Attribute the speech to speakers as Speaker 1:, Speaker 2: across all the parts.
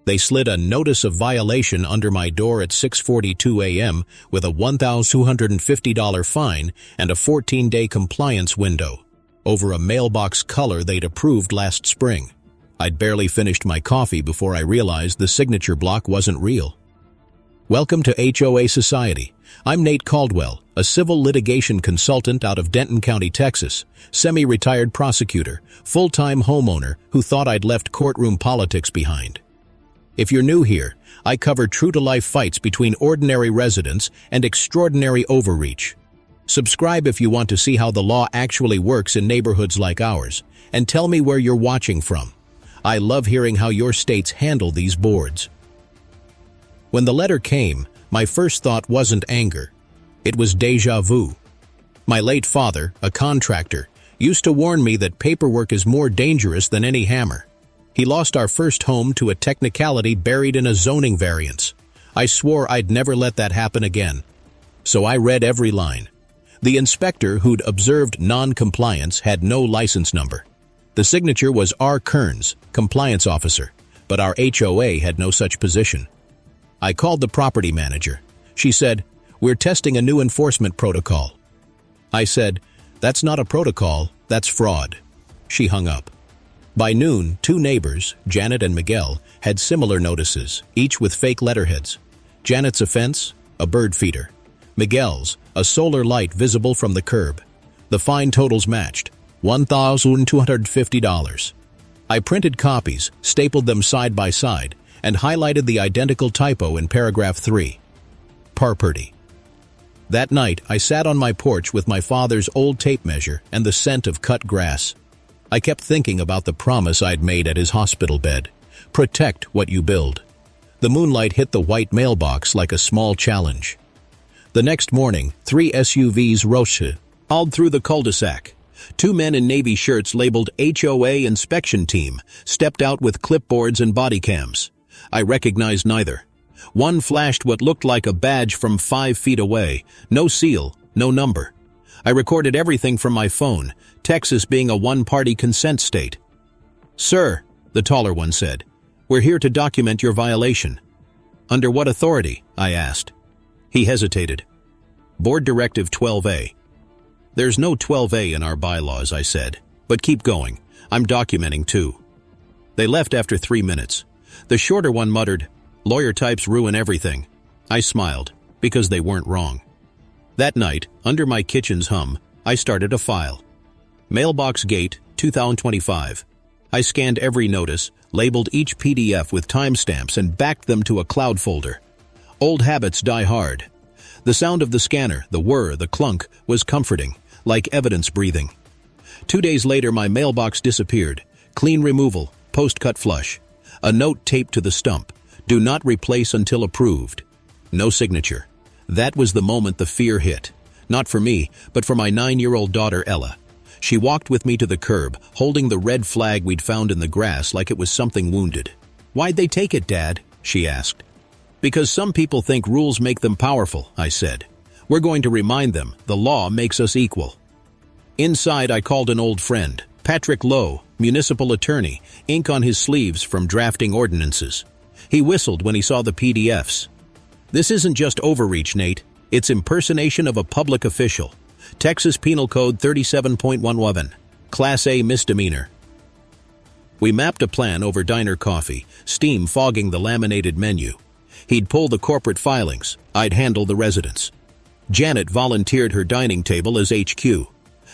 Speaker 1: They slid a notice of violation under my door at 6:42 a.m. with a $1,250 fine and a 14-day compliance window over a mailbox color they'd approved last spring. I'd barely finished my coffee before I realized the signature block wasn't real. Welcome to HOA Society. I'm Nate Caldwell, a civil litigation consultant out of Denton County, Texas, semi-retired prosecutor, full-time homeowner who thought I'd left courtroom politics behind. If you're new here, I cover true-to-life fights between ordinary residents and extraordinary overreach. Subscribe if you want to see how the law actually works in neighborhoods like ours, and tell me where you're watching from. I love hearing how your states handle these boards. When the letter came, my first thought wasn't anger. It was déjà vu. My late father, a contractor, used to warn me that paperwork is more dangerous than any hammer. He lost our first home to a technicality buried in a zoning variance. I swore I'd never let that happen again. So I read every line. The inspector who'd observed non-compliance had no license number. The signature was R. Kearns, compliance officer, but our HOA had no such position. I called the property manager. She said, "We're testing a new enforcement protocol." I said, "That's not a protocol, that's fraud." She hung up. By noon, two neighbors, Janet and Miguel, had similar notices, each with fake letterheads. Janet's offense, a bird feeder. Miguel's, a solar light visible from the curb. The fine totals matched, $1,250. I printed copies, stapled them side by side, and highlighted the identical typo in paragraph 3. Property. That night, I sat on my porch with my father's old tape measure and the scent of cut grass. I kept thinking about the promise I'd made at his hospital bed. Protect what you build. The moonlight hit the white mailbox like a small challenge. The next morning, 3 SUVs rolled through the cul-de-sac. 2 men in navy shirts labeled HOA Inspection Team stepped out with clipboards and body cams. I recognized neither. One flashed what looked like a badge from 5 feet away. No seal, no number. I recorded everything from my phone, Texas being a one-party consent state. "Sir," the taller one said, "we're here to document your violation." "Under what authority?" I asked. He hesitated. "Board Directive 12A. "There's no 12A in our bylaws," I said. "But keep going. I'm documenting too." They left after 3 minutes. The shorter one muttered, "Lawyer types ruin everything." I smiled, because they weren't wrong. That night, under my kitchen's hum, I started a file. Mailbox Gate, 2025. I scanned every notice, labeled each PDF with timestamps and backed them to a cloud folder. Old habits die hard. The sound of the scanner, the whir, the clunk, was comforting, like evidence breathing. 2 days later, my mailbox disappeared. Clean removal, post-cut flush. A note taped to the stump. Do not replace until approved. No signature. That was the moment the fear hit. Not for me, but for my 9-year-old daughter, Ella. She walked with me to the curb, holding the red flag we'd found in the grass like it was something wounded. "Why'd they take it, Dad?" she asked. "Because some people think rules make them powerful," I said. "We're going to remind them the law makes us equal." Inside, I called an old friend, Patrick Lowe, municipal attorney, ink on his sleeves from drafting ordinances. He whistled when he saw the PDFs. "This isn't just overreach, Nate. It's impersonation of a public official. Texas Penal Code 37.11, Class A misdemeanor." We mapped a plan over diner coffee, steam fogging the laminated menu. He'd pull the corporate filings. I'd handle the residents. Janet volunteered her dining table as HQ.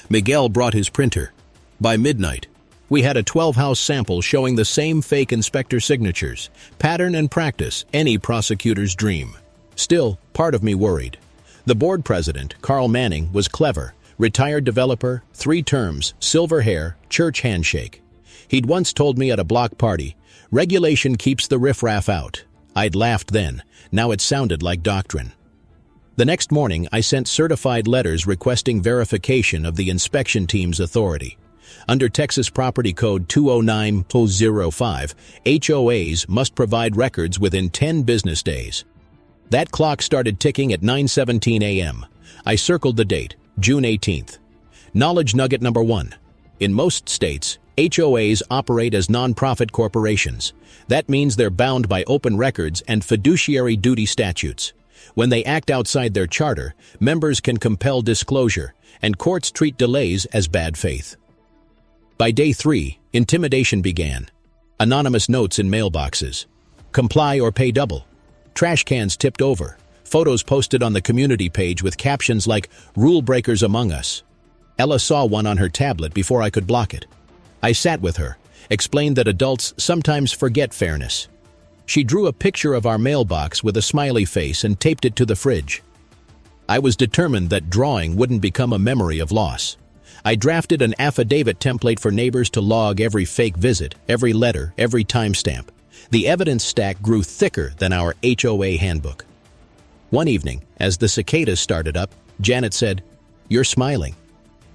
Speaker 1: Miguel brought his printer. By midnight, we had a 12-house sample showing the same fake inspector signatures, pattern and practice, any prosecutor's dream. Still, part of me worried. The board president, Carl Manning, was clever, retired developer, 3 terms, silver hair, church handshake. He'd once told me at a block party, "Regulation keeps the riffraff out." I'd laughed then. Now it sounded like doctrine. The next morning, I sent certified letters requesting verification of the inspection team's authority. Under Texas Property Code 209.05, HOAs must provide records within 10 business days. That clock started ticking at 9:17 a.m. I circled the date, June 18th. Knowledge nugget number 1. In most states, HOAs operate as non-profit corporations. That means they're bound by open records and fiduciary duty statutes. When they act outside their charter, members can compel disclosure, and courts treat delays as bad faith. By day 3, intimidation began. Anonymous notes in mailboxes. Comply or pay double. Trash cans tipped over. Photos posted on the community page with captions like, "Rule breakers among us." Ella saw one on her tablet before I could block it. I sat with her, explained that adults sometimes forget fairness. She drew a picture of our mailbox with a smiley face and taped it to the fridge. I was determined that drawing wouldn't become a memory of loss. I drafted an affidavit template for neighbors to log every fake visit, every letter, every timestamp. The evidence stack grew thicker than our HOA handbook. One evening, as the cicadas started up, Janet said, "You're smiling."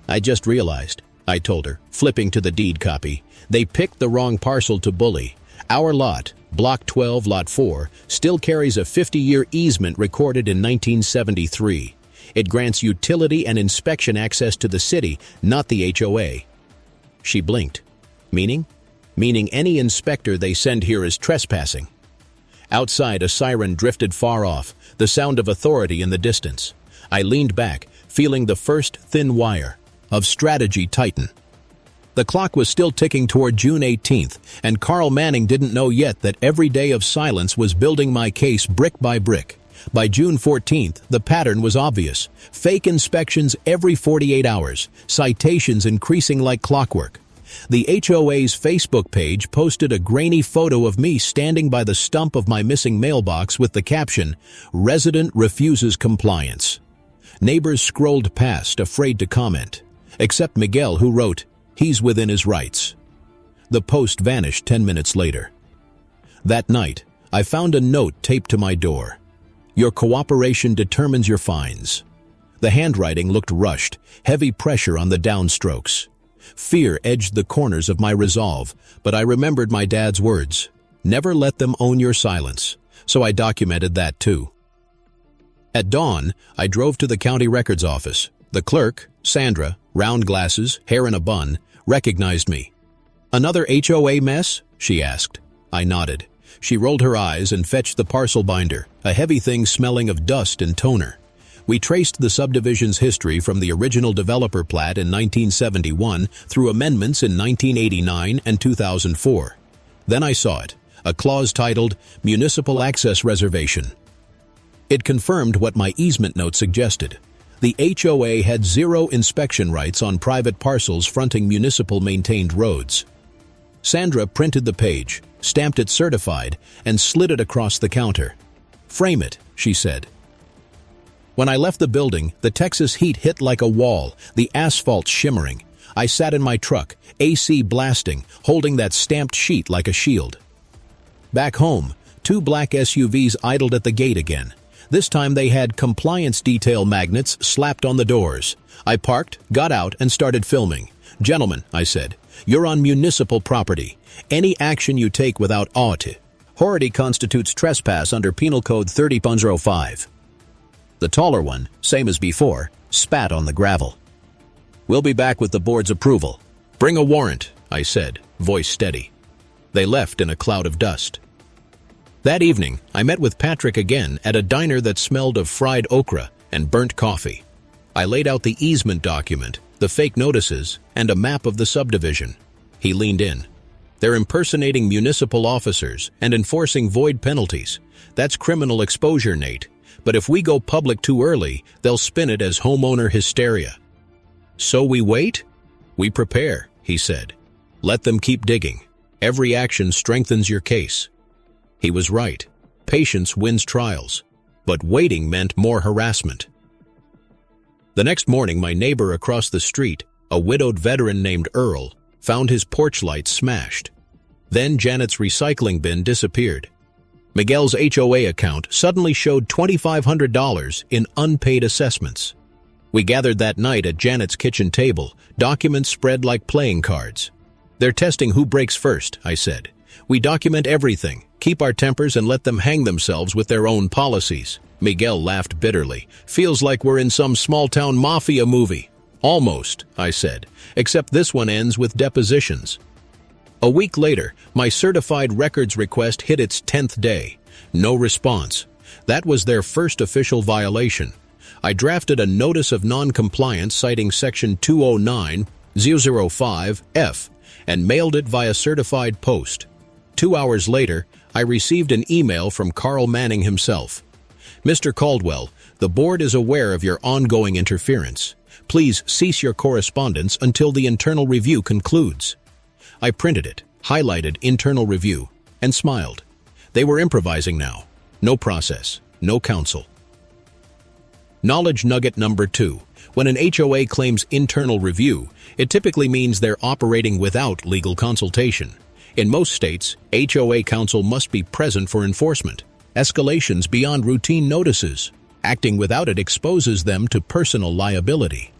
Speaker 1: "I just realized," I told her, flipping to the deed copy. "They picked the wrong parcel to bully. Our lot, Block 12, Lot 4, still carries a 50-year easement recorded in 1973. It grants utility and inspection access to the city, not the HOA." She blinked. "Meaning?" "Meaning any inspector they send here is trespassing." Outside, a siren drifted far off, the sound of authority in the distance. I leaned back, feeling the first thin wire of strategy tighten. The clock was still ticking toward June 18th, and Carl Manning didn't know yet that every day of silence was building my case brick by brick. By June 14th, the pattern was obvious. Fake inspections every 48 hours, citations increasing like clockwork. The HOA's Facebook page posted a grainy photo of me standing by the stump of my missing mailbox with the caption, "Resident refuses compliance." Neighbors scrolled past, afraid to comment, except Miguel, who wrote, "He's within his rights." The post vanished 10 minutes later. That night, I found a note taped to my door. "Your cooperation determines your fines." The handwriting looked rushed, heavy pressure on the downstrokes. Fear edged the corners of my resolve, but I remembered my dad's words. Never let them own your silence. So I documented that too. At dawn, I drove to the county records office. The clerk, Sandra, round glasses, hair in a bun, recognized me. "Another HOA mess?" she asked. I nodded. She rolled her eyes and fetched the parcel binder, a heavy thing smelling of dust and toner. We traced the subdivision's history from the original developer plat in 1971 through amendments in 1989 and 2004. Then I saw it, a clause titled Municipal Access Reservation. It confirmed what my easement note suggested. The HOA had zero inspection rights on private parcels fronting municipal-maintained roads. Sandra printed the page, stamped it certified, and slid it across the counter. "Frame it," she said. When I left the building, the Texas heat hit like a wall, the asphalt shimmering. I sat in my truck, AC blasting, holding that stamped sheet like a shield. Back home, 2 black SUVs idled at the gate again. This time they had compliance detail magnets slapped on the doors. I parked, got out, and started filming. "Gentlemen," I said, "you're on municipal property. Any action you take without authority constitutes trespass under Penal Code 30.05. The taller one, same as before, spat on the gravel. "We'll be back with the board's approval." "Bring a warrant," I said, voice steady. They left in a cloud of dust. That evening, I met with Patrick again at a diner that smelled of fried okra and burnt coffee. I laid out the easement document, the fake notices, and a map of the subdivision. He leaned in. "They're impersonating municipal officers and enforcing void penalties. That's criminal exposure, Nate. But if we go public too early, they'll spin it as homeowner hysteria." "So we wait?" "We prepare," he said. "Let them keep digging. Every action strengthens your case." He was right. Patience wins trials. But waiting meant more harassment. The next morning, my neighbor across the street, a widowed veteran named Earl, found his porch light smashed. Then Janet's recycling bin disappeared. Miguel's HOA account suddenly showed $2,500 in unpaid assessments. We gathered that night at Janet's kitchen table, documents spread like playing cards. "They're testing who breaks first," I said. "We document everything, keep our tempers, and let them hang themselves with their own policies." Miguel laughed bitterly. "Feels like we're in some small-town mafia movie." "Almost," I said, "except this one ends with depositions." A week later, my certified records request hit its 10th day. No response. That was their first official violation. I drafted a notice of non-compliance citing Section 209-005-F and mailed it via certified post. 2 hours later, I received an email from Carl Manning himself. Mr. Caldwell, the board is aware of your ongoing interference. Please cease your correspondence until the internal review concludes. I printed it, highlighted internal review, and smiled. They were improvising now. No process, no counsel. Knowledge nugget number 2. When an HOA claims internal review, it typically means they're operating without legal consultation. In most states, HOA counsel must be present for enforcement. Escalations beyond routine notices. Acting without it exposes them to personal liability.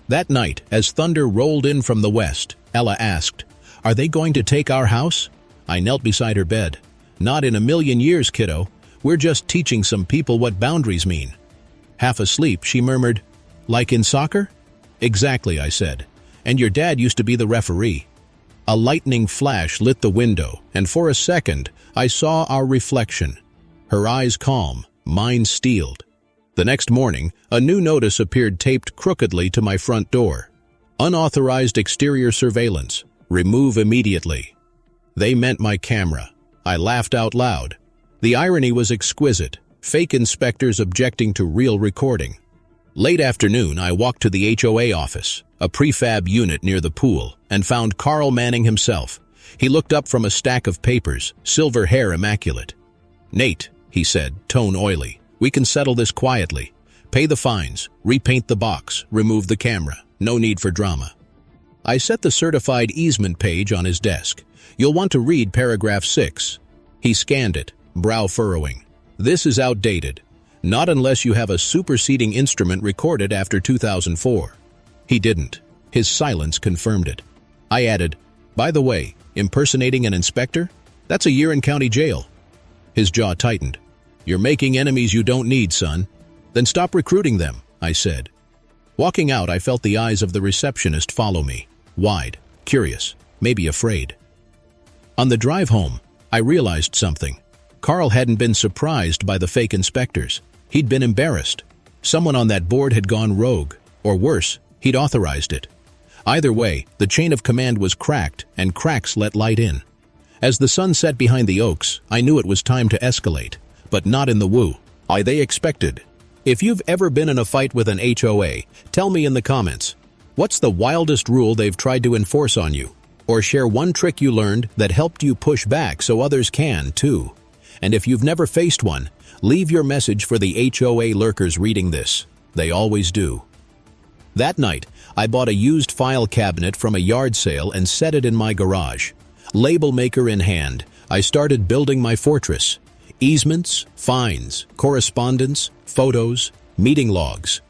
Speaker 1: That night, as thunder rolled in from the west, Ella asked, "Are they going to take our house?" I knelt beside her bed. "Not in a million years, kiddo. We're just teaching some people what boundaries mean." Half asleep, she murmured, "Like in soccer?" "Exactly," I said. "And your dad used to be the referee." A lightning flash lit the window, and for a second, I saw our reflection. Her eyes calm, mine steeled. The next morning, a new notice appeared taped crookedly to my front door. Unauthorized exterior surveillance. Remove immediately. They meant my camera. I laughed out loud. The irony was exquisite. Fake inspectors objecting to real recording. Late afternoon, I walked to the HOA office, a prefab unit near the pool, and found Carl Manning himself. He looked up from a stack of papers, silver hair immaculate. "Nate," he said, tone oily, "we can settle this quietly. Pay the fines, repaint the box, remove the camera. No need for drama." I set the certified easement page on his desk. "You'll want to read paragraph 6. He scanned it, brow furrowing. "This is outdated. Not unless you have a superseding instrument recorded after 2004. He didn't. His silence confirmed it. I added, "By the way, impersonating an inspector? That's a year in county jail." His jaw tightened. "You're making enemies you don't need, son." "Then stop recruiting them," I said. Walking out, I felt the eyes of the receptionist follow me, wide, curious, maybe afraid. On the drive home, I realized something. Carl hadn't been surprised by the fake inspectors. He'd been embarrassed. Someone on that board had gone rogue, or worse, he'd authorized it. Either way, the chain of command was cracked, and cracks let light in. As the sun set behind the oaks, I knew it was time to escalate, but not in the woo. They expected. If you've ever been in a fight with an HOA, tell me in the comments. What's the wildest rule they've tried to enforce on you? Or share one trick you learned that helped you push back so others can, too. And if you've never faced one, leave your message for the HOA lurkers reading this. They always do. That night, I bought a used file cabinet from a yard sale and set it in my garage. Label maker in hand, I started building my fortress. Easements, fines, correspondence, photos, meeting logs.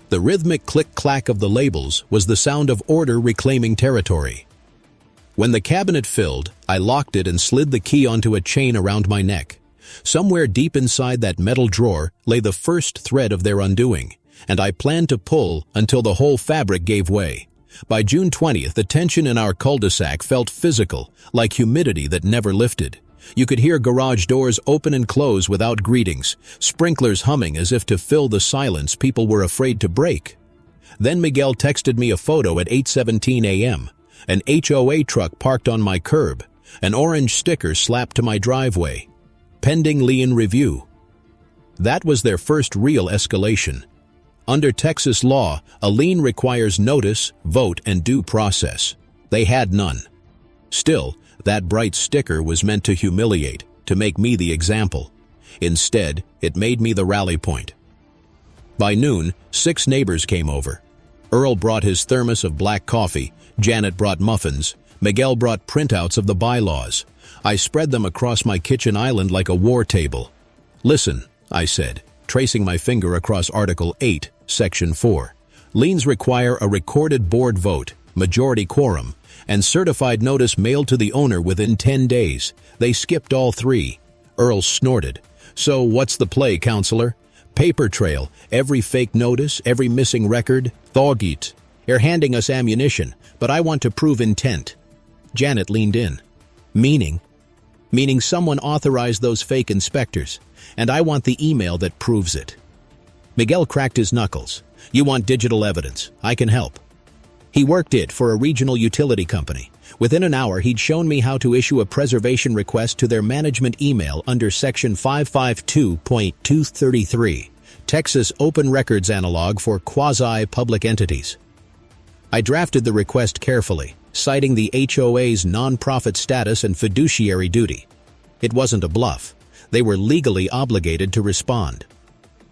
Speaker 1: The rhythmic click-clack of the labels was the sound of order reclaiming territory. When the cabinet filled, I locked it and slid the key onto a chain around my neck. Somewhere deep inside that metal drawer lay the first thread of their undoing, and I planned to pull until the whole fabric gave way. By June 20th, the tension in our cul-de-sac felt physical, like humidity that never lifted. You could hear garage doors open and close without greetings, sprinklers humming as if to fill the silence people were afraid to break. Then Miguel texted me a photo at 8:17 a.m. An HOA truck parked on my curb, an orange sticker slapped to my driveway. Pending lien review. That was their first real escalation. Under Texas law, a lien requires notice, vote, and due process. They had none. Still, that bright sticker was meant to humiliate, to make me the example. Instead, it made me the rally point. By noon, 6 neighbors came over. Earl brought his thermos of black coffee, Janet brought muffins, Miguel brought printouts of the bylaws. I spread them across my kitchen island like a war table. "Listen," I said, tracing my finger across Article 8, Section 4. "Liens require a recorded board vote, majority quorum, and certified notice mailed to the owner within 10 days. They skipped all 3. Earl snorted. "So what's the play, counselor? Paper trail, every fake notice, every missing record, thawgeet. You're handing us ammunition, but I want to prove intent." Janet leaned in. Meaning someone authorized those fake inspectors, and I want the email that proves it. Miguel cracked his knuckles. You want digital evidence? I can help. He worked it for a regional utility company. Within an hour, he'd shown me how to issue a preservation request to their management email under Section 552.233, Texas Open Records Analog for Quasi-Public Entities. I drafted the request carefully, citing the HOA's nonprofit status and fiduciary duty. It wasn't a bluff. They were legally obligated to respond.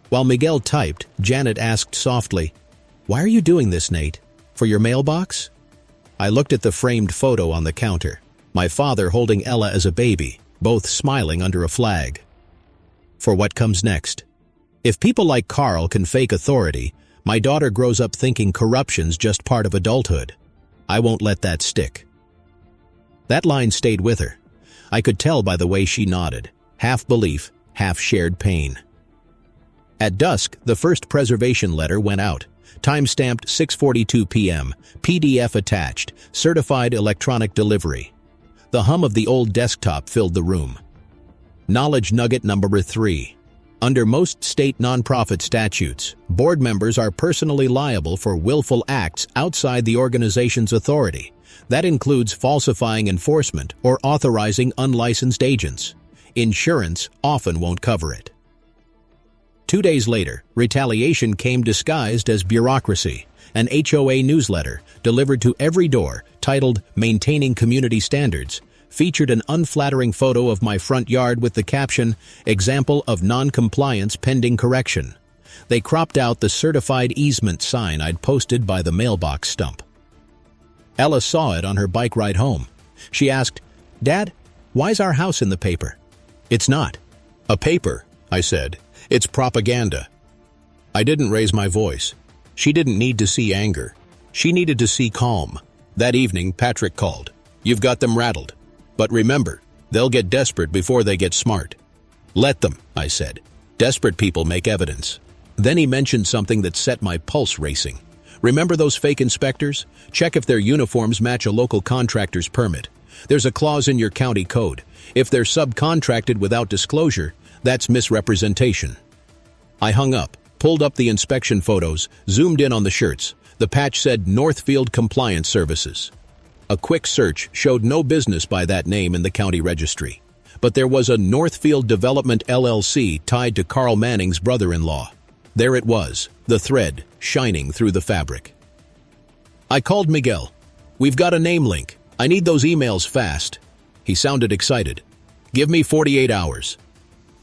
Speaker 1: While Miguel typed, Janet asked softly, "Why are you doing this, Nate? For your mailbox?" I looked at the framed photo on the counter. My father holding Ella as a baby, both smiling under a flag. For what comes next? If people like Carl can fake authority, my daughter grows up thinking corruption's just part of adulthood. I won't let that stick. That line stayed with her. I could tell by the way she nodded, half belief, half shared pain. At dusk, the first preservation letter went out. Time-stamped 6:42 p.m., PDF attached, certified electronic delivery. The hum of the old desktop filled the room. Knowledge nugget number 3. Under most state nonprofit statutes, board members are personally liable for willful acts outside the organization's authority. That includes falsifying enforcement or authorizing unlicensed agents. Insurance often won't cover it. 2 days later, retaliation came disguised as bureaucracy. An HOA newsletter, delivered to every door, titled Maintaining Community Standards, featured an unflattering photo of my front yard with the caption, "Example of non-compliance pending correction." They cropped out the certified easement sign I'd posted by the mailbox stump. Ella saw it on her bike ride home. She asked, "Dad, why's our house in the paper?" "It's not a paper," I said. "It's propaganda." I didn't raise my voice. She didn't need to see anger. She needed to see calm. That evening, Patrick called. "You've got them rattled. But remember, they'll get desperate before they get smart." "Let them," I said. "Desperate people make evidence." Then he mentioned something that set my pulse racing. "Remember those fake inspectors? Check if their uniforms match a local contractor's permit. There's a clause in your county code. If they're subcontracted without disclosure, that's misrepresentation." I hung up, pulled up the inspection photos, zoomed in on the shirts. The patch said Northfield Compliance Services. A quick search showed no business by that name in the county registry. But there was a Northfield Development LLC tied to Carl Manning's brother-in-law. There it was, the thread shining through the fabric. I called Miguel. "We've got a name link. I need those emails fast." He sounded excited. "Give me 48 hours.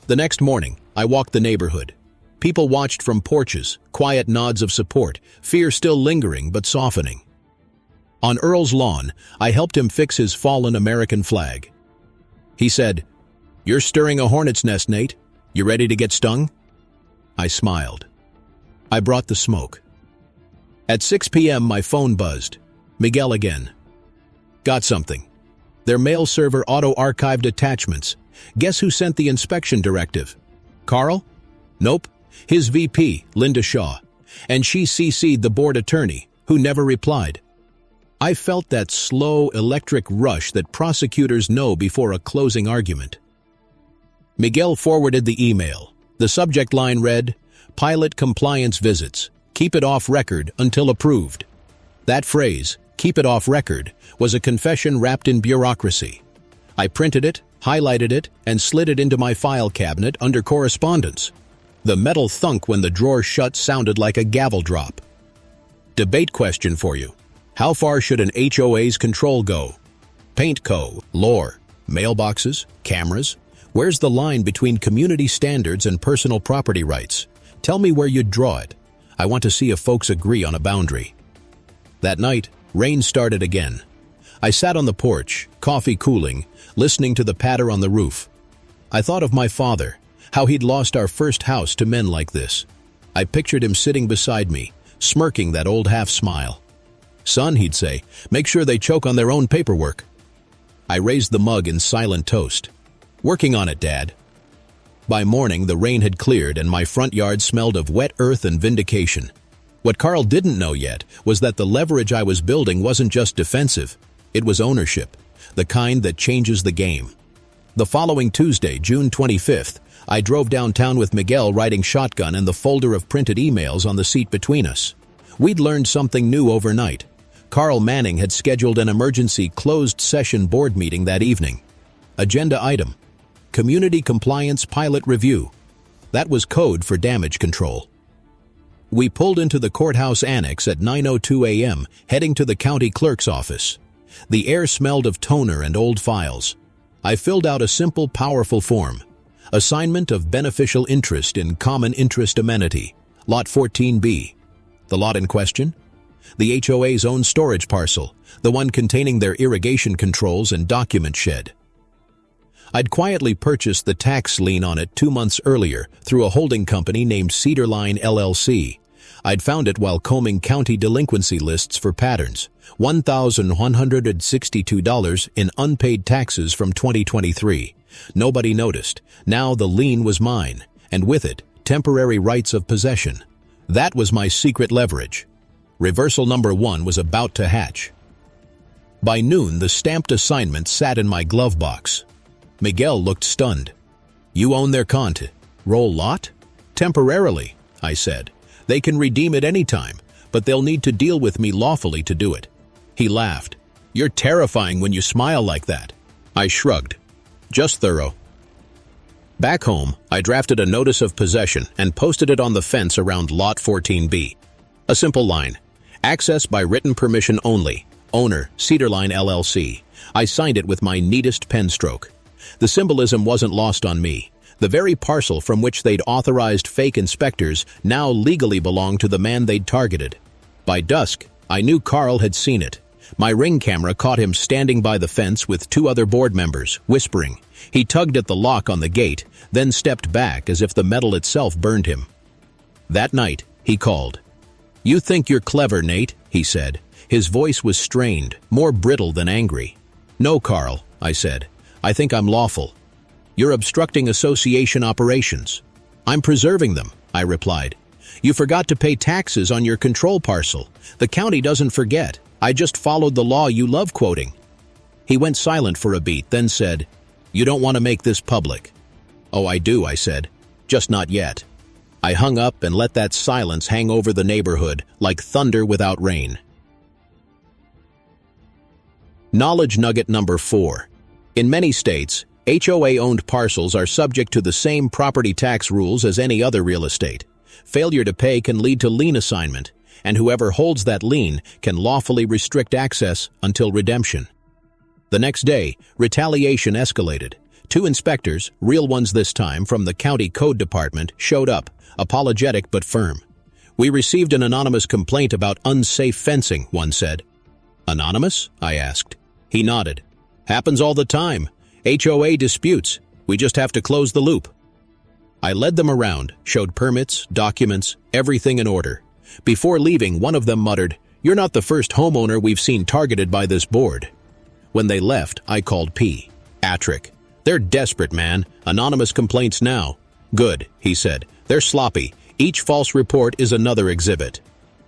Speaker 1: The next morning, I walked the neighborhood. People watched from porches, quiet nods of support, fear still lingering but softening. On Earl's lawn, I helped him fix his fallen American flag. He said, "You're stirring a hornet's nest, Nate. You ready to get stung?" I smiled. I brought the smoke. At 6 p.m., my phone buzzed. Miguel again. "Got something. Their mail server auto-archived attachments. Guess who sent the inspection directive? Carl? Nope. His VP, Linda Shaw. And she CC'd the board attorney, who never replied." I felt that slow, electric rush that prosecutors know before a closing argument. Miguel forwarded the email. The subject line read, "Pilot compliance visits. Keep it off record until approved." That phrase, "keep it off record," was a confession wrapped in bureaucracy. I printed it, highlighted it, and slid it into my file cabinet under correspondence. The metal thunk when the drawer shut sounded like a gavel drop. Debate question for you. How far should an HOA's control go? Paint co, lore, mailboxes, cameras? Where's the line between community standards and personal property rights? Tell me where you'd draw it. I want to see if folks agree on a boundary. That night, rain started again. I sat on the porch, coffee cooling, listening to the patter on the roof. I thought of my father, how he'd lost our first house to men like this. I pictured him sitting beside me, smirking that old half-smile. "Son," he'd say, "make sure they choke on their own paperwork." I raised the mug in silent toast. "Working on it, Dad." By morning, the rain had cleared and my front yard smelled of wet earth and vindication. What Carl didn't know yet was that the leverage I was building wasn't just defensive, it was ownership. the kind that changes the game. The following Tuesday, June 25th, I drove downtown with Miguel riding shotgun and the folder of printed emails on the seat between us. We'd learned something new overnight. Carl Manning had scheduled an emergency closed-session board meeting that evening. Agenda item: Community Compliance Pilot Review. That was code for damage control. We pulled into the courthouse annex at 9:02 a.m., heading to the county clerk's office. The air smelled of toner and old files. I filled out a simple, powerful form. Assignment of beneficial interest in common interest amenity, Lot 14B. The lot in question? The HOA's own storage parcel, the one containing their irrigation controls and document shed. I'd quietly purchased the tax lien on it 2 months earlier through a holding company named Cedarline LLC. I'd found it while combing county delinquency lists for patterns. $1,162 in unpaid taxes from 2023. Nobody noticed. Now the lien was mine, and with it, temporary rights of possession. That was my secret leverage. Reversal number 1 was about to hatch. By noon, the stamped assignment sat in my glove box. Miguel looked stunned. "You own their roll lot?" "Temporarily," I said. "They can redeem it any time, but they'll need to deal with me lawfully to do it." He laughed. "You're terrifying when you smile like that." I shrugged. "Just thorough." Back home, I drafted a notice of possession and posted it on the fence around Lot 14B. A simple line: access by written permission only. Owner, Cedarline LLC. I signed it with my neatest pen stroke. The symbolism wasn't lost on me. The very parcel from which they'd authorized fake inspectors now legally belonged to the man they'd targeted. By dusk, I knew Carl had seen it. My ring camera caught him standing by the fence with 2 other board members, whispering. He tugged at the lock on the gate, then stepped back as if the metal itself burned him. That night, he called. "You think you're clever, Nate," he said. His voice was strained, more brittle than angry. "No, Carl," I said. "I think I'm lawful." "You're obstructing association operations." "I'm preserving them," I replied. "You forgot to pay taxes on your control parcel. The county doesn't forget. I just followed the law you love quoting." He went silent for a beat, then said, "You don't want to make this public." "Oh, I do," I said. "Just not yet." I hung up and let that silence hang over the neighborhood like thunder without rain. Knowledge nugget number 4. In many states, HOA-owned parcels are subject to the same property tax rules as any other real estate. Failure to pay can lead to lien assignment, and whoever holds that lien can lawfully restrict access until redemption. The next day, retaliation escalated. 2 inspectors, real ones this time, from the county code department, showed up, apologetic but firm. "We received an anonymous complaint about unsafe fencing," one said. "Anonymous?" I asked. He nodded. "Happens all the time. HOA disputes. We just have to close the loop." I led them around, showed permits, documents, everything in order. Before leaving, one of them muttered, "You're not the first homeowner we've seen targeted by this board." When they left, I called Patrick. "They're desperate, man. Anonymous complaints now." "Good," he said. "They're sloppy. Each false report is another exhibit."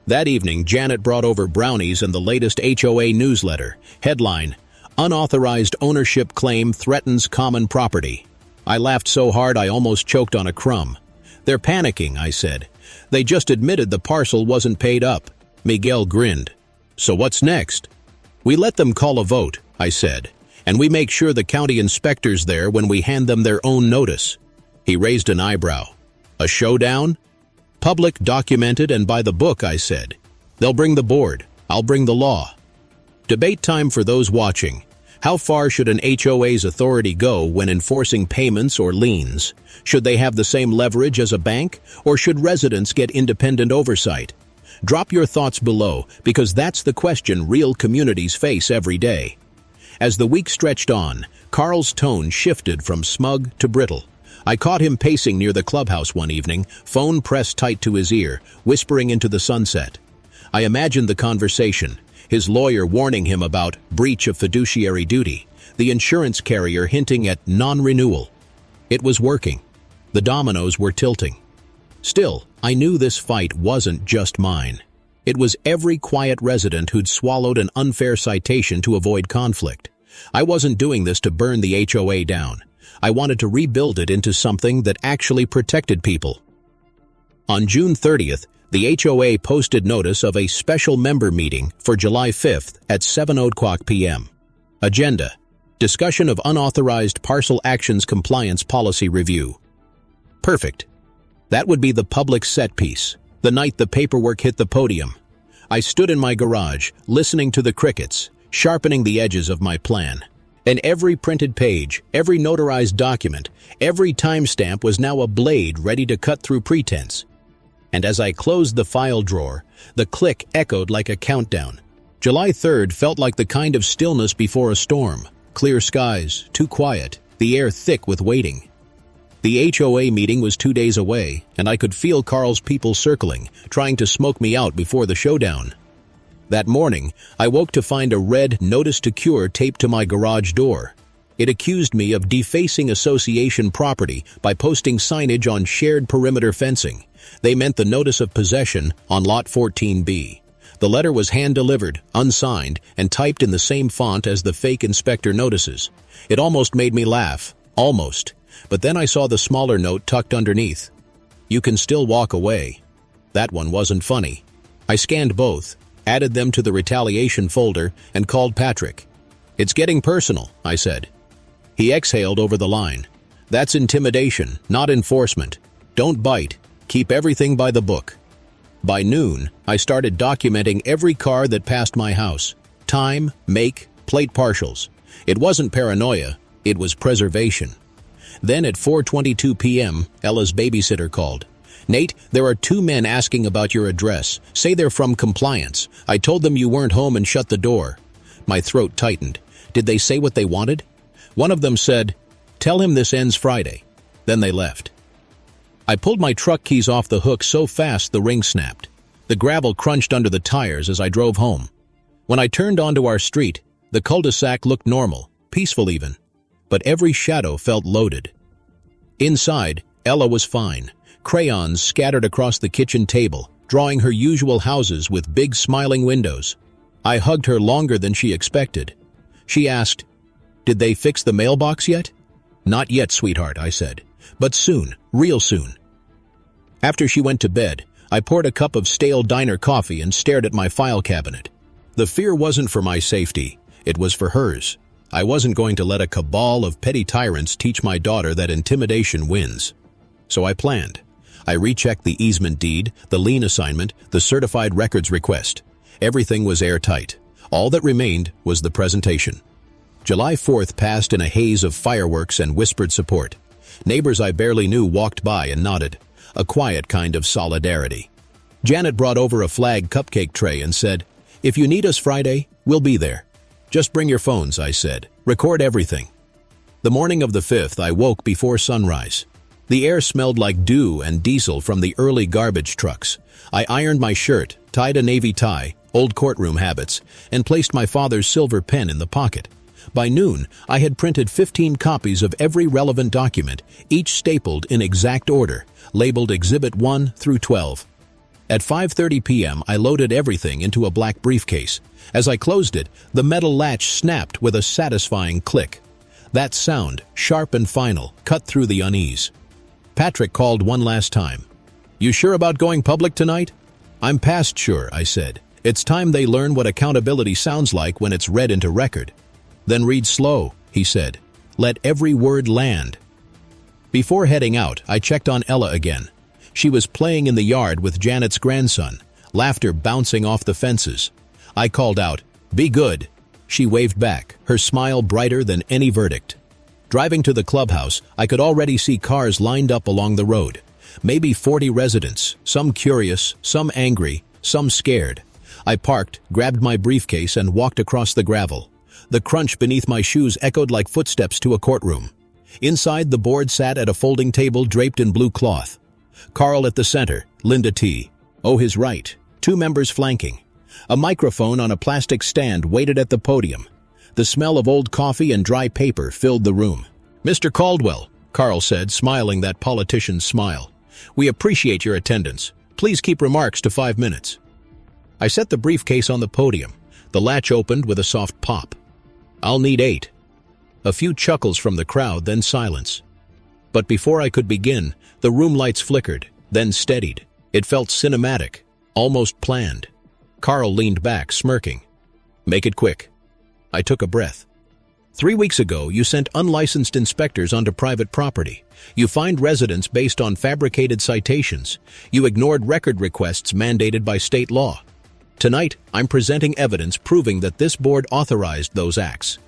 Speaker 1: That evening, Janet brought over brownies and the latest HOA newsletter. Headline: Unauthorized ownership claim threatens common property. I laughed so hard I almost choked on a crumb. "They're panicking," I said. "They just admitted the parcel wasn't paid up." Miguel grinned. "So what's next?" "We let them call a vote," I said, "and we make sure the county inspector's there when we hand them their own notice." He raised an eyebrow. "A showdown?" "Public, documented, and by the book," I said. "They'll bring the board. I'll bring the law." Debate time for those watching. How far should an HOA's authority go when enforcing payments or liens? Should they have the same leverage as a bank, or should residents get independent oversight? Drop your thoughts below, because that's the question real communities face every day. As the week stretched on, Carl's tone shifted from smug to brittle. I caught him pacing near the clubhouse one evening, phone pressed tight to his ear, whispering into the sunset. I imagined the conversation, his lawyer warning him about breach of fiduciary duty, the insurance carrier hinting at non-renewal. It was working. The dominoes were tilting. Still, I knew this fight wasn't just mine. It was every quiet resident who'd swallowed an unfair citation to avoid conflict. I wasn't doing this to burn the HOA down. I wanted to rebuild it into something that actually protected people. On June 30th, the HOA posted notice of a special member meeting for July 5th at 7:00 p.m. Agenda: discussion of unauthorized parcel actions compliance policy review. Perfect. That would be the public set piece, the night the paperwork hit the podium. I stood in my garage, listening to the crickets, sharpening the edges of my plan. And every printed page, every notarized document, every timestamp was now a blade ready to cut through pretense. And as I closed the file drawer, the click echoed like a countdown. July 3rd felt like the kind of stillness before a storm. Clear skies, too quiet, the air thick with waiting. The HOA meeting was 2 days away, and I could feel Carl's people circling, trying to smoke me out before the showdown. That morning, I woke to find a red notice to cure taped to my garage door. It accused me of defacing association property by posting signage on shared perimeter fencing. They meant the notice of possession on Lot 14B. The letter was hand-delivered, unsigned, and typed in the same font as the fake inspector notices. It almost made me laugh. Almost. But then I saw the smaller note tucked underneath. You can still walk away. That one wasn't funny. I scanned both, added them to the retaliation folder, and called Patrick. "It's getting personal," I said. He exhaled over the line. "That's intimidation, not enforcement. Don't bite. Keep everything by the book." By noon, I started documenting every car that passed my house. Time, make, plate partials. It wasn't paranoia, it was preservation. Then at 4:22 p.m., Ella's babysitter called. "Nate, there are 2 men asking about your address. Say they're from compliance. I told them you weren't home and shut the door." My throat tightened. Did they say what they wanted? One of them said, "Tell him this ends Friday." Then they left. I pulled my truck keys off the hook so fast the ring snapped. The gravel crunched under the tires as I drove home. When I turned onto our street, the cul-de-sac looked normal, peaceful even. But every shadow felt loaded. Inside, Ella was fine. Crayons scattered across the kitchen table, drawing her usual houses with big smiling windows. I hugged her longer than she expected. She asked, "Did they fix the mailbox yet?" "Not yet, sweetheart," I said. "But soon, real soon." After she went to bed, I poured a cup of stale diner coffee and stared at my file cabinet. The fear wasn't for my safety, it was for hers. I wasn't going to let a cabal of petty tyrants teach my daughter that intimidation wins. So I planned. I rechecked the easement deed, the lien assignment, the certified records request. Everything was airtight. All that remained was the presentation. July 4th passed in a haze of fireworks and whispered support. Neighbors I barely knew walked by and nodded, a quiet kind of solidarity. Janet brought over a flag cupcake tray and said, "If you need us Friday, we'll be there." "Just bring your phones," I said. "Record everything." The morning of the 5th, I woke before sunrise. The air smelled like dew and diesel from the early garbage trucks. I ironed my shirt, tied a navy tie, old courtroom habits, and placed my father's silver pen in the pocket. By noon, I had printed 15 copies of every relevant document, each stapled in exact order, labeled Exhibit 1 through 12. At 5:30 p.m., I loaded everything into a black briefcase. As I closed it, the metal latch snapped with a satisfying click. That sound, sharp and final, cut through the unease. Patrick called one last time. "You sure about going public tonight?" "I'm past sure," I said. "It's time they learn what accountability sounds like when it's read into record." "Then read slow," he said. "Let every word land." Before heading out, I checked on Ella again. She was playing in the yard with Janet's grandson, laughter bouncing off the fences. I called out, "Be good." She waved back, her smile brighter than any verdict. Driving to the clubhouse, I could already see cars lined up along the road. Maybe 40 residents, some curious, some angry, some scared. I parked, grabbed my briefcase, and walked across the gravel. The crunch beneath my shoes echoed like footsteps to a courtroom. Inside, the board sat at a folding table draped in blue cloth. Carl at the center, Linda T. Oh, his right, 2 members flanking. A microphone on a plastic stand waited at the podium. The smell of old coffee and dry paper filled the room. "Mr. Caldwell," Carl said, smiling that politician's smile, "we appreciate your attendance. Please keep remarks to 5 minutes." I set the briefcase on the podium. The latch opened with a soft pop. I'll need 8. A few chuckles from the crowd, then silence. But before I could begin, the room lights flickered, then steadied. It felt cinematic, almost planned. Carl leaned back, smirking. Make it quick. I took a breath. 3 weeks ago, you sent unlicensed inspectors onto private property. You fined residents based on fabricated citations. You ignored record requests mandated by state law. Tonight, I'm presenting evidence proving that this board authorized those acts.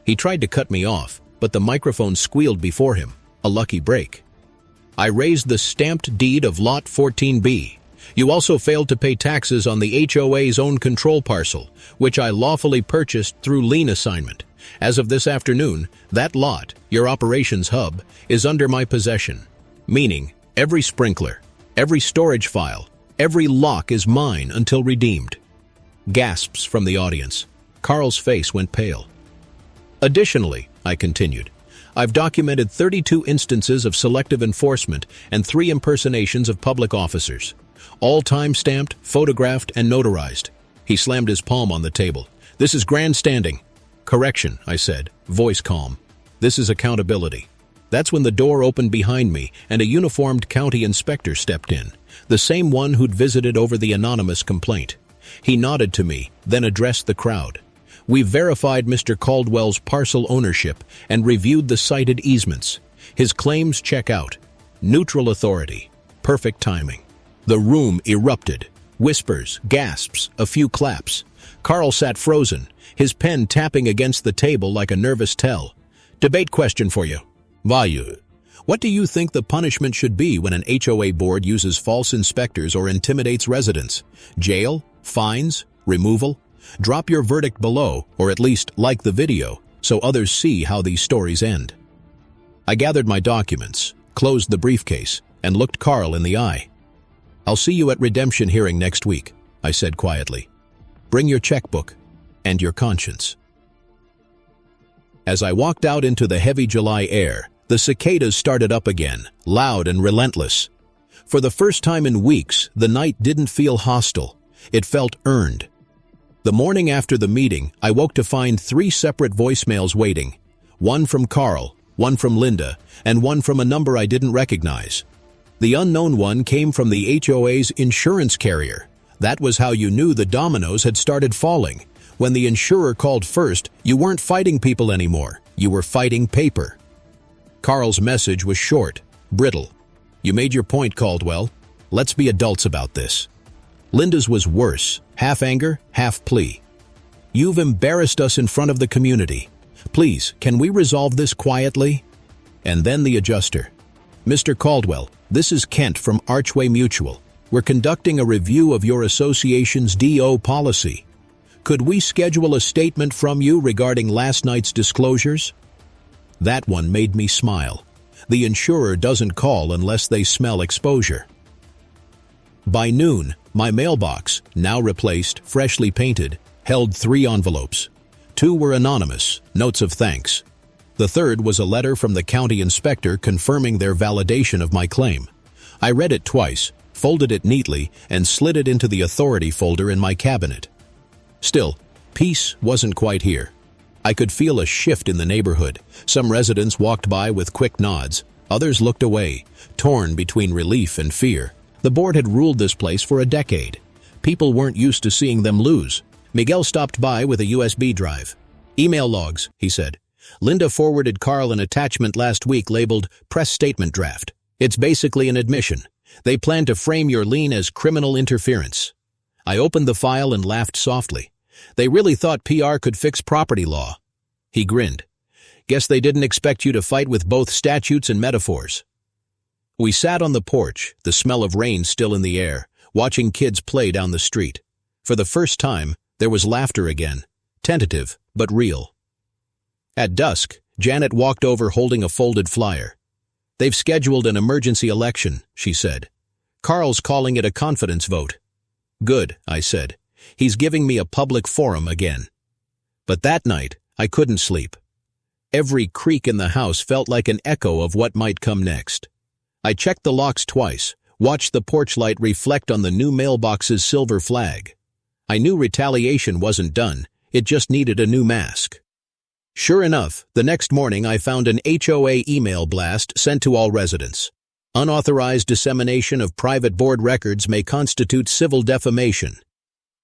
Speaker 1: He tried to cut me off, but the microphone squealed before him. A lucky break. I raised the stamped deed of Lot 14B. You also failed to pay taxes on the HOA's own control parcel, which I lawfully purchased through lien assignment. As of this afternoon, that lot, your operations hub, is under my possession. Meaning, every sprinkler, every storage file, every lock is mine until redeemed. Gasps from the audience. Carl's face went pale. Additionally, I continued, I've documented 32 instances of selective enforcement and 3 impersonations of public officers. All time-stamped, photographed, and notarized. He slammed his palm on the table. This is grandstanding. Correction, I said, voice calm. This is accountability. That's when the door opened behind me and a uniformed county inspector stepped in, the same one who'd visited over the anonymous complaint. He nodded to me, then addressed the crowd. We've verified Mr. Caldwell's parcel ownership and reviewed the cited easements. His claims check out. Neutral authority. Perfect timing. The room erupted. Whispers, gasps, a few claps. Carl sat frozen, his pen tapping against the table like a nervous tell. Debate question for you. Value. What do you think the punishment should be when an HOA board uses false inspectors or intimidates residents? Jail? Fines? Removal? Drop your verdict below, or at least like the video, so others see how these stories end. I gathered my documents, closed the briefcase, and looked Carl in the eye. I'll see you at redemption hearing next week, I said quietly. Bring your checkbook and your conscience. As I walked out into the heavy July air, the cicadas started up again, loud and relentless. For the first time in weeks, the night didn't feel hostile. It felt earned. The morning after the meeting, I woke to find 3 separate voicemails waiting. One from Carl, one from Linda, and one from a number I didn't recognize. The unknown one came from the HOA's insurance carrier. That was how you knew the dominoes had started falling. When the insurer called first, you weren't fighting people anymore. You were fighting paper. Carl's message was short, brittle. You made your point, Caldwell. Let's be adults about this. Linda's was worse, half anger, half plea. You've embarrassed us in front of the community. Please, can we resolve this quietly? And then the adjuster. Mr. Caldwell, this is Kent from Archway Mutual. We're conducting a review of your association's DO policy. Could we schedule a statement from you regarding last night's disclosures? That one made me smile. The insurer doesn't call unless they smell exposure. By noon, my mailbox, now replaced, freshly painted, held 3 envelopes. 2 were anonymous, notes of thanks. The third was a letter from the county inspector confirming their validation of my claim. I read it twice, folded it neatly, and slid it into the authority folder in my cabinet. Still, peace wasn't quite here. I could feel a shift in the neighborhood. Some residents walked by with quick nods. Others looked away, torn between relief and fear. The board had ruled this place for a decade. People weren't used to seeing them lose. Miguel stopped by with a USB drive. Email logs, he said. Linda forwarded Carl an attachment last week labeled Press Statement Draft. It's basically an admission. They plan to frame your lien as criminal interference. I opened the file and laughed softly. They really thought PR could fix property law. He grinned. Guess they didn't expect you to fight with both statutes and metaphors. We sat on the porch, the smell of rain still in the air, watching kids play down the street. For the first time, there was laughter again, tentative but real. At dusk, Janet walked over holding a folded flyer. They've scheduled an emergency election, she said. Carl's calling it a confidence vote. Good, I said. He's giving me a public forum again. But that night, I couldn't sleep. Every creak in the house felt like an echo of what might come next. I checked the locks twice, watched the porch light reflect on the new mailbox's silver flag. I knew retaliation wasn't done, it just needed a new mask. Sure enough, the next morning I found an HOA email blast sent to all residents. Unauthorized dissemination of private board records may constitute civil defamation.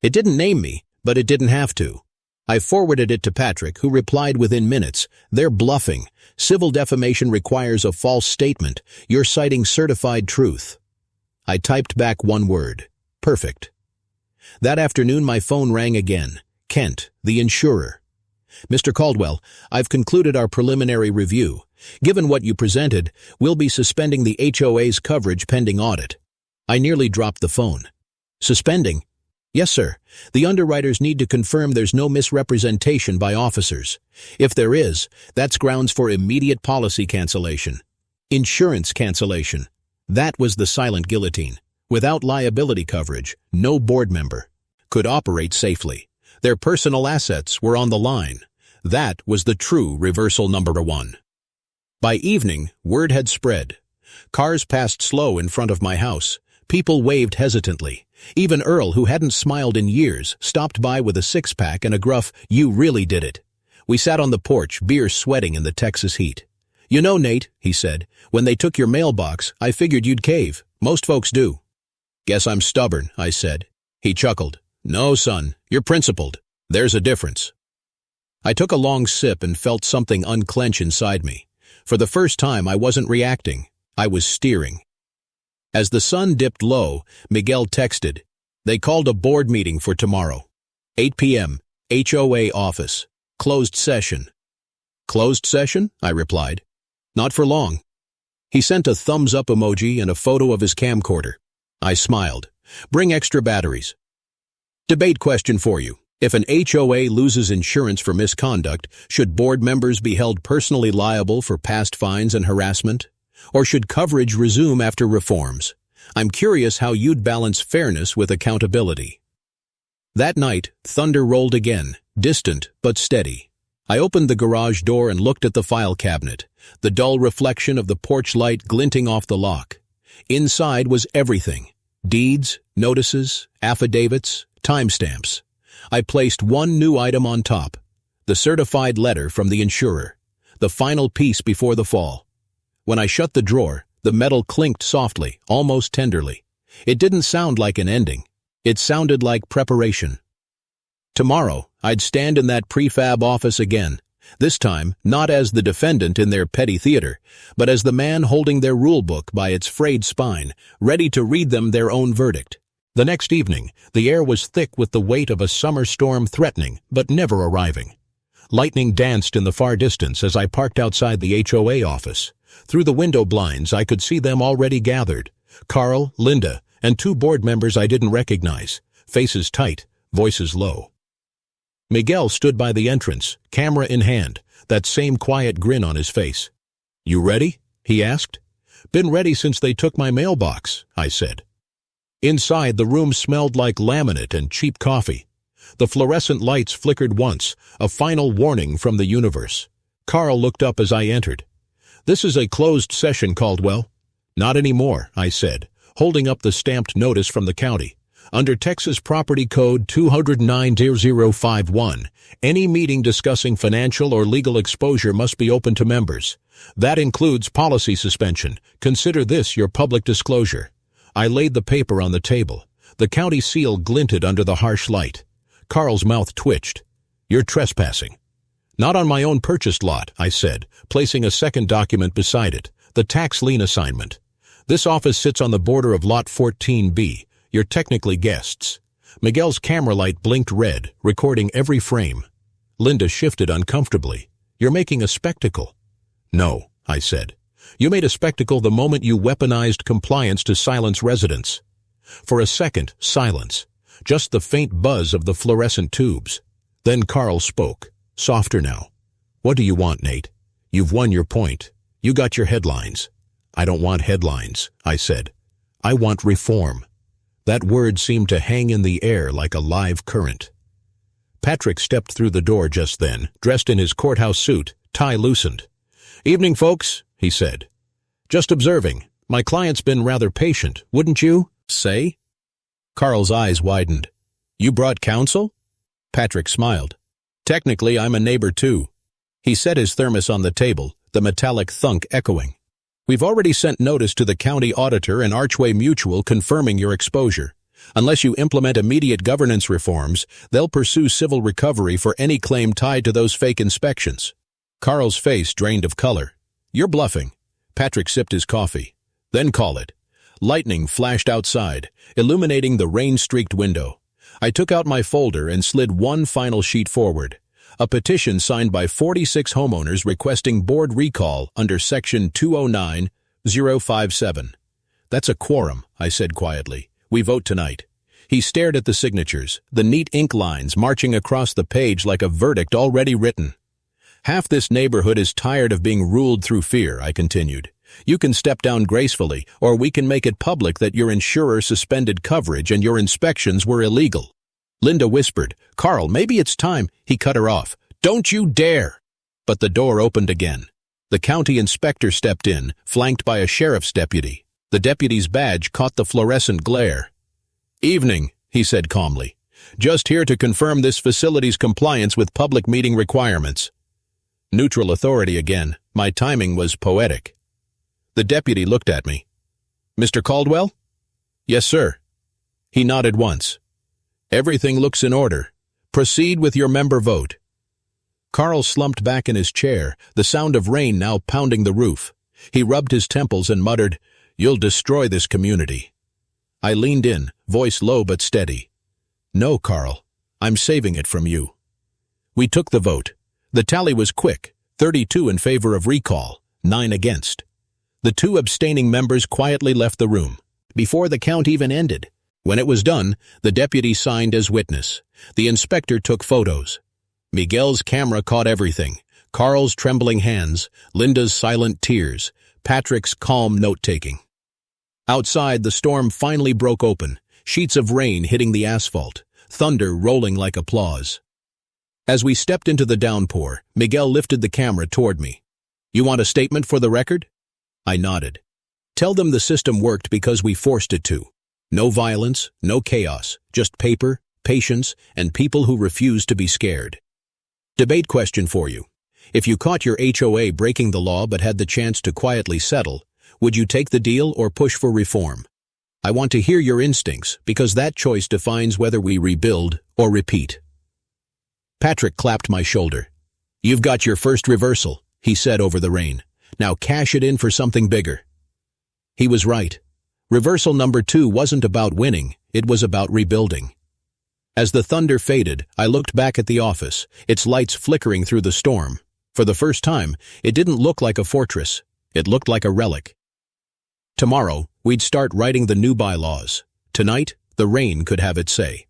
Speaker 1: It didn't name me, but it didn't have to. I forwarded it to Patrick, who replied within minutes, "They're bluffing. Civil defamation requires a false statement. You're citing certified truth." I typed back one word: perfect. That afternoon my phone rang again. Kent, the insurer. "Mr. Caldwell, I've concluded our preliminary review. Given what you presented, we'll be suspending the HOA's coverage pending audit." I nearly dropped the phone. "Suspending?" "Yes, sir. The underwriters need to confirm there's no misrepresentation by officers. If there is, that's grounds for immediate policy cancellation. Insurance cancellation. That was the silent guillotine. Without liability coverage, no board member could operate safely. Their personal assets were on the line. That was the true reversal number one. By evening, word had spread. Cars passed slow in front of my house. People waved hesitantly. Even Earl, who hadn't smiled in years, stopped by with a six-pack and a gruff, "You really did it." We sat on the porch, beer sweating in the Texas heat. "You know, Nate," he said, "when they took your mailbox, I figured you'd cave. Most folks do." "Guess I'm stubborn," I said. He chuckled. "No, son, you're principled. There's a difference." I took a long sip and felt something unclench inside me. For the first time, I wasn't reacting. I was steering. As the sun dipped low, Miguel texted, "They called a board meeting for tomorrow. 8 p.m., HOA office. Closed session." "Closed session?" I replied. "Not for long." He sent a thumbs-up emoji and a photo of his camcorder. I smiled. "Bring extra batteries." Debate question for you. If an HOA loses insurance for misconduct, should board members be held personally liable for past fines and harassment? Or should coverage resume after reforms? I'm curious how you'd balance fairness with accountability. That night, thunder rolled again, distant but steady. I opened the garage door and looked at the file cabinet, the dull reflection of the porch light glinting off the lock. Inside was everything: deeds, notices, affidavits, timestamps. I placed one new item on top: the certified letter from the insurer, the final piece before the fall. When I shut the drawer, the metal clinked softly, almost tenderly. It didn't sound like an ending. It sounded like preparation. Tomorrow, I'd stand in that prefab office again, this time not as the defendant in their petty theater, but as the man holding their rulebook by its frayed spine, ready to read them their own verdict. The next evening, the air was thick with the weight of a summer storm threatening, but never arriving. Lightning danced in the far distance as I parked outside the HOA office. Through the window blinds, I could see them already gathered: Carl, Linda, and two board members I didn't recognize, faces tight, voices low. Miguel stood by the entrance, camera in hand, that same quiet grin on his face. "You ready?" he asked. "Been ready since they took my mailbox," I said. Inside, the room smelled like laminate and cheap coffee. The fluorescent lights flickered once, a final warning from the universe. Carl looked up as I entered. "This is a closed session, Caldwell." "Not anymore," I said, holding up the stamped notice from the county. "Under Texas Property Code 209-0051, any meeting discussing financial or legal exposure must be open to members. That includes policy suspension. Consider this your public disclosure." I laid the paper on the table. The county seal glinted under the harsh light. Carl's mouth twitched. "You're trespassing." "Not on my own purchased lot," I said, placing a second document beside it, the tax lien assignment. "This office sits on the border of Lot 14B. You're technically guests." Miguel's camera light blinked red, recording every frame. Linda shifted uncomfortably. "You're making a spectacle." "No," I said. "You made a spectacle the moment you weaponized compliance to silence residents." For a second, silence. Just the faint buzz of the fluorescent tubes. Then Carl spoke, softer now. "What do you want, Nate? You've won your point. You got your headlines." "I don't want headlines," I said. "I want reform." That word seemed to hang in the air like a live current. Patrick stepped through the door just then, dressed in his courthouse suit, tie loosened. "Evening, folks," he said. "Just observing. My client's been rather patient, wouldn't you say?" Carl's eyes widened. "You brought counsel?" Patrick smiled. "Technically, I'm a neighbor too." He set his thermos on the table, the metallic thunk echoing. "We've already sent notice to the county auditor and Archway Mutual confirming your exposure. Unless you implement immediate governance reforms, they'll pursue civil recovery for any claim tied to those fake inspections." Carl's face drained of color. "You're bluffing." Patrick sipped his coffee. "Then call it." Lightning flashed outside, illuminating the rain-streaked window. I took out my folder and slid one final sheet forward. A petition signed by 46 homeowners requesting board recall under Section 209057. "That's a quorum," I said quietly. "We vote tonight." He stared at the signatures, the neat ink lines marching across the page like a verdict already written. "Half this neighborhood is tired of being ruled through fear," I continued. "You can step down gracefully, or we can make it public that your insurer suspended coverage and your inspections were illegal." Linda whispered, "Carl, maybe it's time." He cut her off. "Don't you dare!" But the door opened again. The county inspector stepped in, flanked by a sheriff's deputy. The deputy's badge caught the fluorescent glare. "Evening," he said calmly. "Just here to confirm this facility's compliance with public meeting requirements." Neutral authority again. My timing was poetic. The deputy looked at me. "Mr. Caldwell?" "Yes, sir." He nodded once. "Everything looks in order. Proceed with your member vote." Carl slumped back in his chair, the sound of rain now pounding the roof. He rubbed his temples and muttered, "You'll destroy this community." I leaned in, voice low but steady. "No, Carl. I'm saving it from you." We took the vote. The tally was quick, 32 in favor of recall, 9 against. The 2 abstaining members quietly left the room, before the count even ended. When it was done, the deputy signed as witness. The inspector took photos. Miguel's camera caught everything: Carl's trembling hands, Linda's silent tears, Patrick's calm note-taking. Outside, the storm finally broke open, sheets of rain hitting the asphalt, thunder rolling like applause. As we stepped into the downpour, Miguel lifted the camera toward me. "You want a statement for the record?" I nodded. "Tell them the system worked because we forced it to. No violence, no chaos, just paper, patience, and people who refuse to be scared." Debate question for you. If you caught your HOA breaking the law but had the chance to quietly settle, would you take the deal or push for reform? I want to hear your instincts, because that choice defines whether we rebuild or repeat. Patrick clapped my shoulder. "You've got your first reversal," he said over the rain. "Now cash it in for something bigger." He was right. Reversal number 2 wasn't about winning, it was about rebuilding. As the thunder faded, I looked back at the office, its lights flickering through the storm. For the first time, it didn't look like a fortress. It looked like a relic. Tomorrow, we'd start writing the new bylaws. Tonight, the rain could have its say.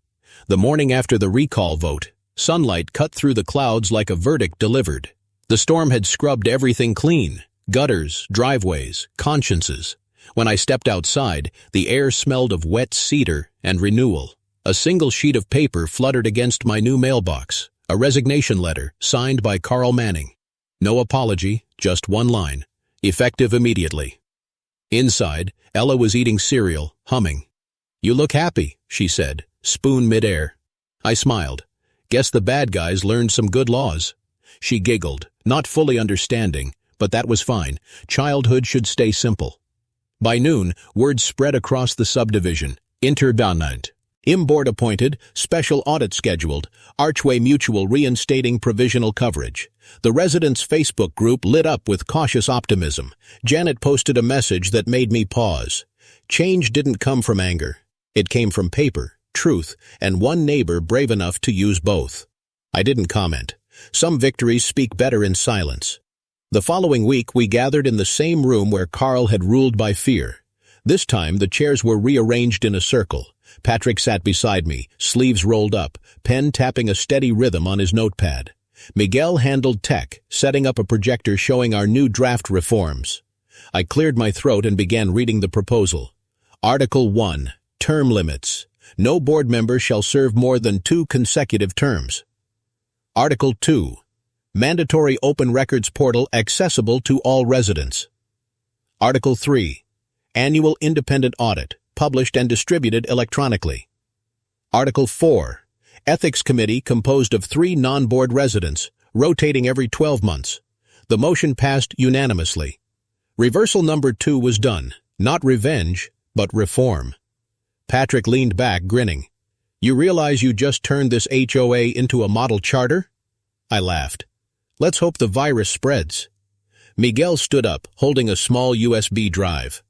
Speaker 1: The morning after the recall vote, sunlight cut through the clouds like a verdict delivered. The storm had scrubbed everything clean: gutters, driveways, consciences. When I stepped outside, the air smelled of wet cedar and renewal. A single sheet of paper fluttered against my new mailbox, a resignation letter signed by Carl Manning. No apology, just one line. Effective immediately. Inside, Ella was eating cereal, humming. "You look happy," she said, spoon midair. I smiled. "Guess the bad guys learned some good laws." She giggled, not fully understanding, but that was fine. Childhood should stay simple. By noon, word spread across the subdivision. Interdonant. Board appointed, special audit scheduled, Archway Mutual reinstating provisional coverage. The residents' Facebook group lit up with cautious optimism. Janet posted a message that made me pause. Change didn't come from anger. It came from paper, truth, and one neighbor brave enough to use both. I didn't comment. Some victories speak better in silence. The following week, we gathered in the same room where Carl had ruled by fear. This time, the chairs were rearranged in a circle. Patrick sat beside me, sleeves rolled up, pen tapping a steady rhythm on his notepad. Miguel handled tech, setting up a projector showing our new draft reforms. I cleared my throat and began reading the proposal. Article 1. Term limits. No board member shall serve more than 2 consecutive terms. Article 2. Mandatory open records portal accessible to all residents. Article 3. Annual independent audit, published and distributed electronically. Article 4. Ethics committee composed of 3 non-board residents, rotating every 12 months. The motion passed unanimously. Reversal number 2 was done, not revenge, but reform. Patrick leaned back, grinning. You realize you just turned this HOA into a model charter? I laughed. Let's hope the virus spreads. Miguel stood up, holding a small USB drive.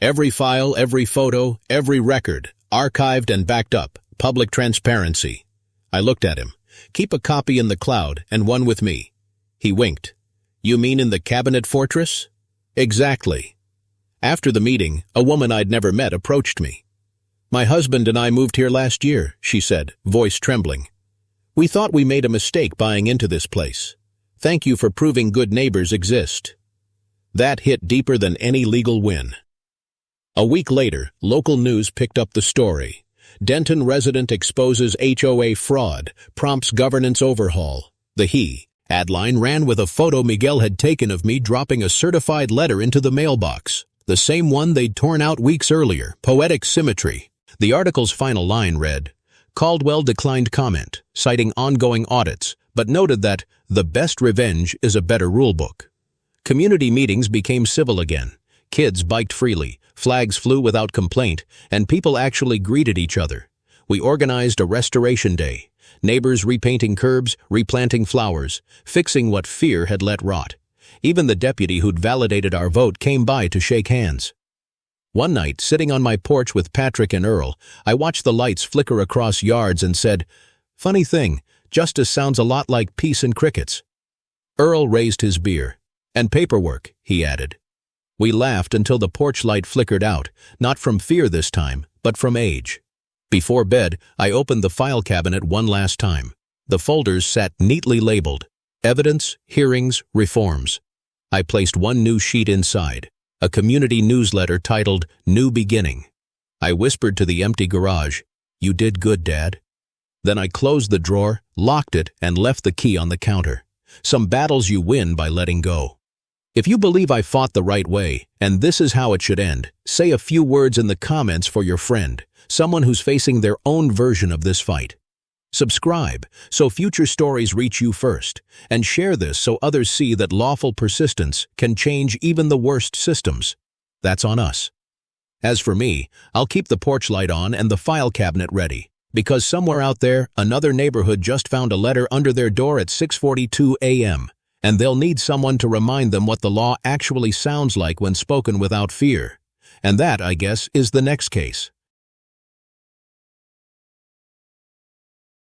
Speaker 1: Every file, every photo, every record, archived and backed up, public transparency. I looked at him. Keep a copy in the cloud and one with me. He winked. You mean in the cabinet fortress? Exactly. After the meeting, a woman I'd never met approached me. My husband and I moved here last year, she said, voice trembling. We thought we made a mistake buying into this place. Thank you for proving good neighbors exist. That hit deeper than any legal win. A week later, local news picked up the story. Denton resident exposes HOA fraud, prompts governance overhaul. The headline ran with a photo Miguel had taken of me dropping a certified letter into the mailbox, the same one they'd torn out weeks earlier. Poetic symmetry. The article's final line read, Caldwell declined comment, citing ongoing audits, but noted that the best revenge is a better rulebook. Community meetings became civil again. Kids biked freely, flags flew without complaint, and people actually greeted each other. We organized a restoration day. Neighbors repainting curbs, replanting flowers, fixing what fear had let rot. Even the deputy who'd validated our vote came by to shake hands. One night, sitting on my porch with Patrick and Earl, I watched the lights flicker across yards and said, Funny thing, justice sounds a lot like peace and crickets. Earl raised his beer. And paperwork, he added. We laughed until the porch light flickered out, not from fear this time, but from age. Before bed, I opened the file cabinet one last time. The folders sat neatly labeled, evidence, hearings, reforms. I placed one new sheet inside, a community newsletter titled New Beginning. I whispered to the empty garage, You did good, Dad. Then I closed the drawer, locked it, and left the key on the counter. Some battles you win by letting go. If you believe I fought the right way, and this is how it should end, say a few words in the comments for your friend, someone who's facing their own version of this fight. Subscribe so future stories reach you first, and share this so others see that lawful persistence can change even the worst systems. That's on us. As for me, I'll keep the porch light on and the file cabinet ready, because somewhere out there, another neighborhood just found a letter under their door at 6:42 a.m., and they'll need someone to remind them what the law actually sounds like when spoken without fear. And that, I guess, is the next case.